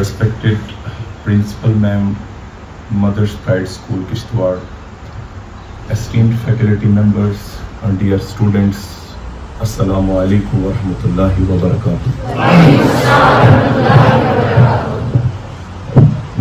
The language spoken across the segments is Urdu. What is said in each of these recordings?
respected Principal Ma'am, Mother's Pride School, Kishtwar, esteemed faculty members, and dear students, Assalamu alaikum wa rahmatullahi wa barakatuh.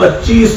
25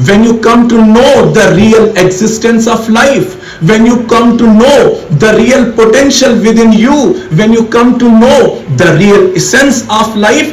When you come to know the real existence of life, when you come to know the real potential within you, when you come to know the real essence of life,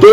2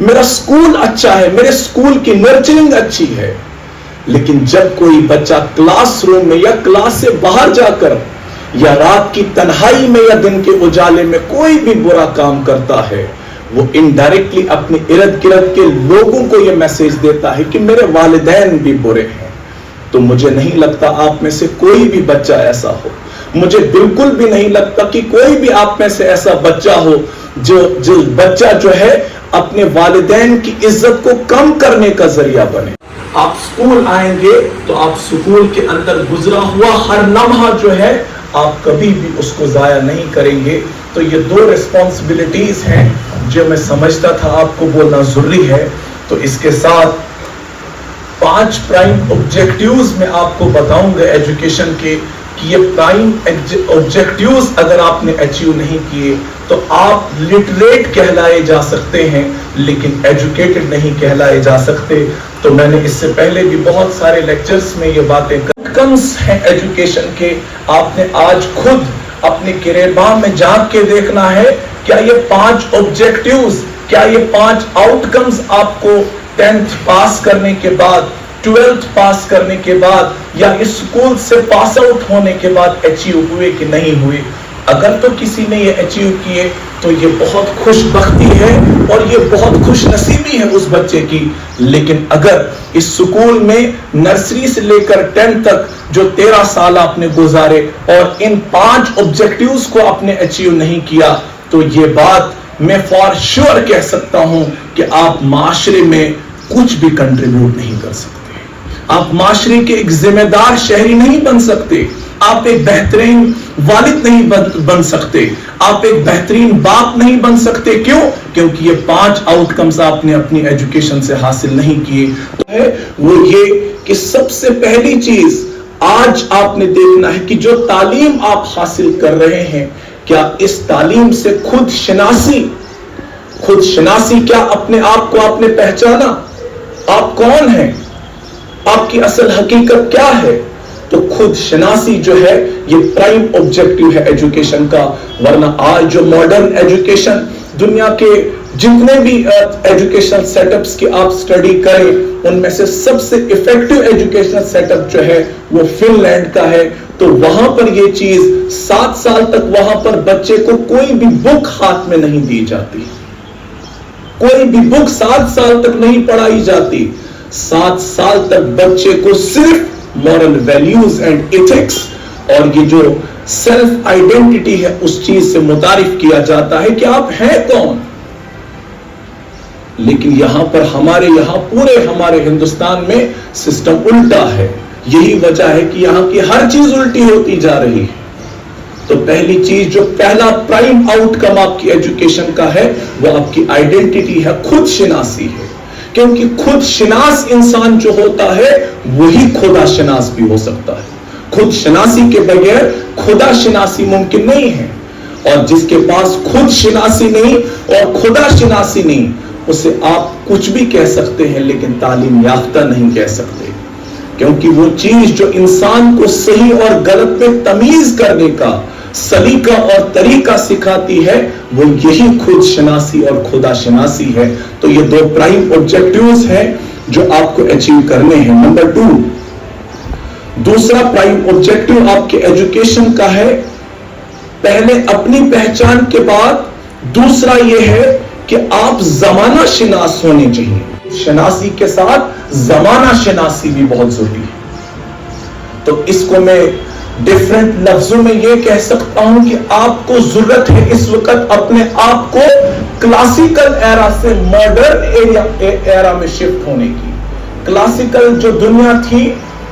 میرا سکول اچھا ہے, میرے سکول کی نرچرنگ اچھی ہے. لیکن جب کوئی بچہ کلاس روم میں یا کلاس سے باہر جا کر یا رات کی تنہائی میں یا دن کے اجالے میں کوئی بھی برا کام کرتا ہے, وہ انڈائریکٹلی اپنے ارد گرد کے لوگوں کو یہ میسج دیتا ہے کہ میرے والدین بھی برے ہیں. تو مجھے نہیں لگتا آپ میں سے کوئی بھی بچہ ایسا ہو, مجھے بالکل بھی نہیں لگتا کہ کوئی بھی آپ میں سے ایسا بچہ ہو جو بچہ جو ہے اپنے والدین کی عزت کو کم کرنے کا ذریعہ بنے. آپ سکول آئیں گے تو آپ سکول کے اندر گزرا ہوا ہر لمحہ جو ہے آپ کبھی بھی اس کو ضائع نہیں کریں گے. تو یہ 2 ریسپانسبلٹیز ہیں جو میں سمجھتا تھا آپ کو بولنا ضروری ہے. تو اس کے ساتھ 5 پرائم آبجیکٹیوز میں آپ کو بتاؤں گا ایجوکیشن کے, کہ یہ پرائم آبجیکٹیوز اگر آپ نے اچیو نہیں کیے تو آپ لٹریٹ کہلائے جا سکتے ہیں لیکن ایجوکیٹڈ نہیں کہلائے جا سکتے. تو میں نے اس سے پہلے بھی بہت سارے لیکچرز میں یہ باتیں کمز ہیں ایجوکیشن کے. آپ نے آج خود اپنے گریباں میں جھانک کے دیکھنا ہے, کیا یہ 5 آبجیکٹیوز, کیا یہ 5 آؤٹ کمز آپ کو 10th پاس کرنے کے بعد, 12th پاس کرنے کے بعد یا اس سکول سے پاس آؤٹ ہونے کے بعد اچیو ہوئے کہ نہیں ہوئے؟ اگر تو کسی نے یہ اچیو کیے تو یہ بہت خوش بختی ہے اور یہ بہت خوش نصیبی ہے اس بچے کی. لیکن اگر اس سکول میں نرسری سے لے کر 10 تک جو 13 سال آپ نے گزارے اور ان 5 آبجیکٹیوز کو آپ نے اچیو نہیں کیا, تو یہ بات میں فار شور کہہ سکتا ہوں کہ آپ معاشرے میں کچھ بھی کنٹریبیوٹ نہیں کر سکتے. آپ معاشرے کے ایک ذمہ دار شہری نہیں بن سکتے, آپ ایک بہترین والد نہیں بن سکتے, آپ ایک بہترین باپ نہیں بن سکتے. کیوں؟ کیونکہ یہ 5 آؤٹ کمز آپ نے اپنی ایجوکیشن سے حاصل نہیں کیے. وہ یہ کہ سب سے پہلی چیز آج آپ نے دیکھنا ہے کہ جو تعلیم آپ حاصل کر رہے ہیں, کیا اس تعلیم سے خود شناسی کیا اپنے آپ کو آپ نے پہچانا؟ آپ کون ہیں؟ آپ کی اصل حقیقت کیا ہے؟ تو خود شناسی جو ہے یہ پرائم آبجیکٹیو ہے ایجوکیشن کا. ورنہ آج جو ماڈرن ایجوکیشن, دنیا کے جتنے بھی ایجوکیشنل سیٹ اپس کی آپ سٹڈی کریں, ان میں سے سب سے ایفیکٹو ایجوکیشنل سیٹ اپ جو ہے وہ فن لینڈ کا ہے. تو وہاں پر یہ چیز 7 سال تک وہاں پر بچے کو کوئی بھی بک ہاتھ میں نہیں دی جاتی, کوئی بھی بک 7 سال تک نہیں پڑھائی جاتی. 7 سال تک بچے کو صرف مورل ویلیوز اینڈ ایتھکس اور یہ جو سیلف آئیڈینٹی ہے اس چیز سے متعارف کیا جاتا ہے کہ آپ ہیں کون. لیکن یہاں پر ہمارے ہندوستان میں سسٹم الٹا ہے. یہی وجہ ہے کہ یہاں کی ہر چیز الٹی ہوتی جا رہی ہے. تو پہلی چیز, جو پہلا پرائم آؤٹ کم آپ کی ایجوکیشن کا ہے, وہ آپ کی آئیڈینٹی ہے, خود شناسی ہے. کیونکہ خود شناس انسان جو ہوتا ہے وہی خدا شناس بھی ہو سکتا ہے. خود شناسی کے بغیر خدا شناسی ممکن نہیں ہے. اور جس کے پاس خود شناسی نہیں اور خدا شناسی نہیں, اسے آپ کچھ بھی کہہ سکتے ہیں لیکن تعلیم یافتہ نہیں کہہ سکتے. کیونکہ وہ چیز جو انسان کو صحیح اور غلط میں تمیز کرنے کا سلیقہ اور طریقہ سکھاتی ہے, وہ یہی خود شناسی اور خدا شناسی ہے. تو یہ 2 پرائم آبجیکٹیوز ہیں جو آپ کو اچیو کرنے ہیں. نمبر 2, دوسرا پرائم آبجیکٹیو آپ کے ایجوکیشن کا ہے, پہلے اپنی پہچان کے بعد دوسرا یہ ہے کہ آپ زمانہ شناس ہونے چاہیے. شناسی کے ساتھ زمانہ شناسی بھی بہت ضروری ہے. تو اس کو میں ڈیفرنٹ لفظوں میں یہ کہہ سکتا ہوں کہ آپ کو ضرورت ہے اس وقت اپنے آپ کو کلاسیکل ایرا سے ماڈرن ایرا میں شفٹ ہونے کی. کلاسیکل جو دنیا تھی,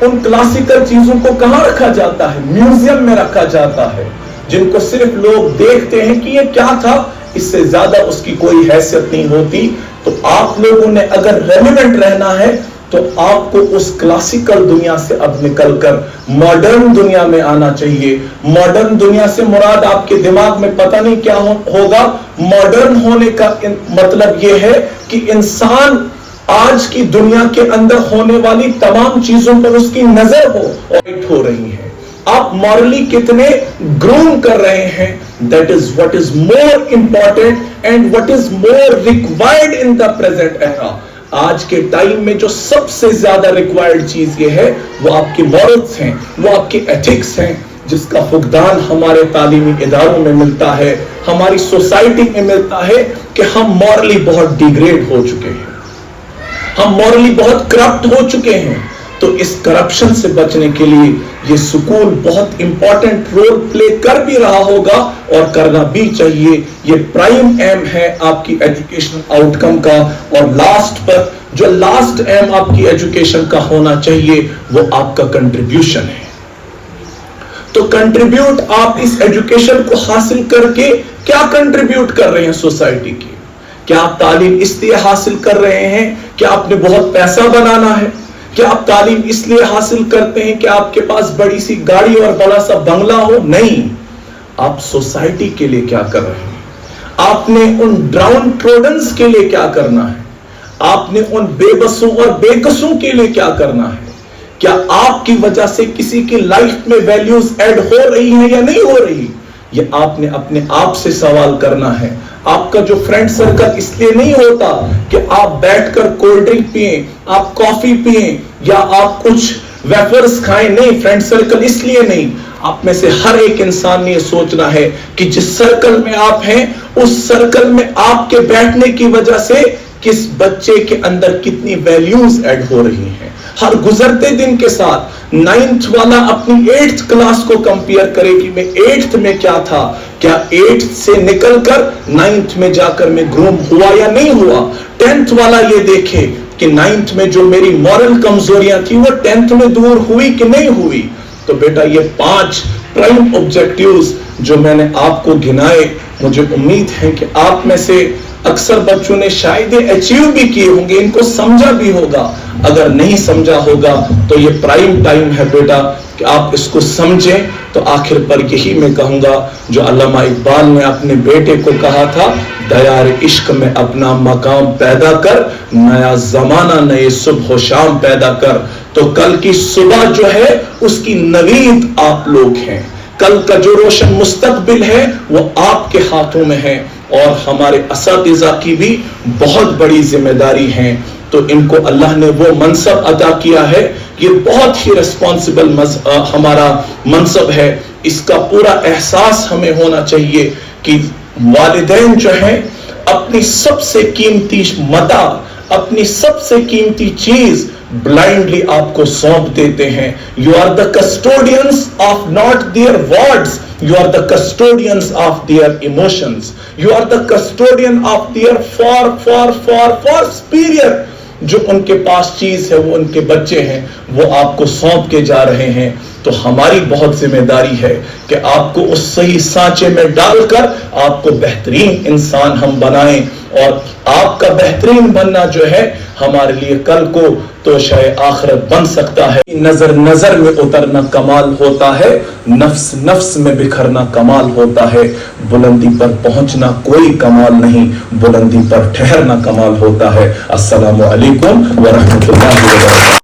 ان کلاسیکل چیزوں کو کہاں رکھا جاتا ہے؟ میوزیم میں رکھا جاتا ہے, جن کو صرف لوگ دیکھتے ہیں کہ یہ کیا تھا, اس سے زیادہ اس کی کوئی حیثیت نہیں ہوتی. تو آپ لوگوں نے اگر ریلیونٹ رہنا ہے تو آپ کو اس کلاسیکل دنیا سے اب نکل کر ماڈرن دنیا میں آنا چاہیے. ماڈرن دنیا سے مراد آپ کے دماغ میں پتہ نہیں کیا ہوگا. ماڈرن ہونے کا مطلب یہ ہے کہ انسان آج کی دنیا کے اندر ہونے والی تمام چیزوں پر اس کی نظر ہو رہی ہے. آپ مورلی کتنے گروم کر رہے ہیں, That is what is more important and what is more required in the present era. آج کے ٹائم میں جو سب سے زیادہ ریکوائرڈ چیز یہ ہے وہ آپ کے مورلز ہیں, وہ آپ کے ایتھکس ہیں, جس کا فقدان ہمارے تعلیمی اداروں میں ملتا ہے, ہماری سوسائٹی میں ملتا ہے کہ ہم مورلی بہت ڈیگریڈ ہو چکے ہیں, ہم مورلی بہت کرپٹ ہو چکے ہیں. تو اس کرپشن سے بچنے کے لیے یہ سکول بہت امپورٹنٹ رول پلے کر بھی رہا ہوگا اور کرنا بھی چاہیے. یہ پرائم ایم ہے آپ کی ایجوکیشن آؤٹ کم کا. اور لاسٹ پر جو لاسٹ ایم آپ کی ایجوکیشن کا ہونا چاہیے وہ آپ کا کنٹریبیوشن ہے. تو کنٹریبیوٹ آپ اس ایجوکیشن کو حاصل کر کے کیا کنٹریبیوٹ کر رہے ہیں سوسائٹی کی؟ کیا آپ تعلیم اس لیے حاصل کر رہے ہیں کہ آپ نے بہت پیسہ بنانا ہے؟ کیا آپ تعلیم اس لیے حاصل کرتے ہیں کہ آپ کے پاس بڑی سی گاڑی اور بڑا سا بنگلہ ہو؟ نہیں. آپ سوسائٹی کے لیے کیا کر رہے ہیں؟ آپ نے ان ڈاؤن ٹروڈنز کے لیے کیا کرنا ہے؟ آپ نے ان بے بسوں اور بے کسوں کے لیے کیا کرنا ہے؟ کیا آپ کی وجہ سے کسی کی لائف میں ویلیوز ایڈ ہو رہی ہیں یا نہیں ہو رہی؟ یہ آپ نے اپنے آپ سے سوال کرنا ہے. آپ کا جو فرینڈ سرکل اس لیے نہیں ہوتا کہ آپ بیٹھ کر کولڈ ڈرنک پئیں, آپ کافی پئیں یا آپ کچھ ویفرز کھائیں. نہیں, فرینڈ سرکل اس لیے نہیں. آپ میں سے ہر ایک انسان نے یہ سوچنا ہے کہ جس سرکل میں آپ ہیں اس سرکل میں آپ کے بیٹھنے کی وجہ سے کس بچے کے اندر کتنی ویلیوز ایڈ ہو رہی ہیں. ہر گزرتے دن کے ساتھ 9th والا اپنی 8th کلاس کو کمپیئر کرے کہ میں 8th میں کیا تھا, کیا 8th سے نکل کر 9th میں جا کر میں گروم ہوا یا نہیں ہوا. 10th والا یہ دیکھے کہ 9th میں جو میری مورل کمزوریاں تھی وہ 10th میں دور ہوئی کہ نہیں ہوئی. تو بیٹا یہ 5 پرائم آبجیکٹیوز جو میں نے آپ کو گنائے, مجھے امید ہے کہ آپ میں سے اکثر بچوں نے شاید اچیو بھی کیے ہوں گے, ان کو سمجھا بھی ہوگا. اگر نہیں سمجھا ہوگا تو یہ پرائم ٹائم ہے بیٹا کہ آپ اس کو سمجھیں. تو آخر پر یہی میں کہوں گا جو علامہ اقبال نے اپنے بیٹے کو کہا تھا, دیار عشق میں اپنا مقام پیدا کر, نیا زمانہ نئے صبح و شام پیدا کر. تو کل کی صبح جو ہے اس کی نوید آپ لوگ ہیں, کل کا جو روشن مستقبل ہے وہ آپ کے ہاتھوں میں ہے. اور ہمارے اساتذہ کی بھی بہت بڑی ذمہ داری ہے. تو ان کو اللہ نے وہ منصب عطا کیا ہے, یہ بہت ہی ریسپانسبل ہمارا منصب ہے. اس کا پورا احساس ہمیں ہونا چاہیے کہ والدین جو ہیں اپنی سب سے قیمتی متاع, اپنی سب سے قیمتی چیز بلائنڈلی آپ کو سونپ دیتے ہیں. You are the custodians of not their words, you are the custodians of their emotions, you are the custodian of their far superior. جو ان کے پاس چیز ہے وہ ان کے بچے ہیں, وہ آپ کو سونپ کے جا رہے ہیں. تو ہماری بہت ذمہ داری ہے کہ آپ کو اس صحیح سانچے میں ڈال کر آپ کو بہترین انسان ہم بنائیں. اور آپ کا بہترین بننا جو ہے ہمارے لیے کل کو تو شاید آخرت بن سکتا ہے. نظر نظر میں اترنا کمال ہوتا ہے, نفس نفس میں بکھرنا کمال ہوتا ہے. بلندی پر پہنچنا کوئی کمال نہیں, بلندی پر ٹھہرنا کمال ہوتا ہے. السلام علیکم ورحمۃ اللہ وبرکاتہ.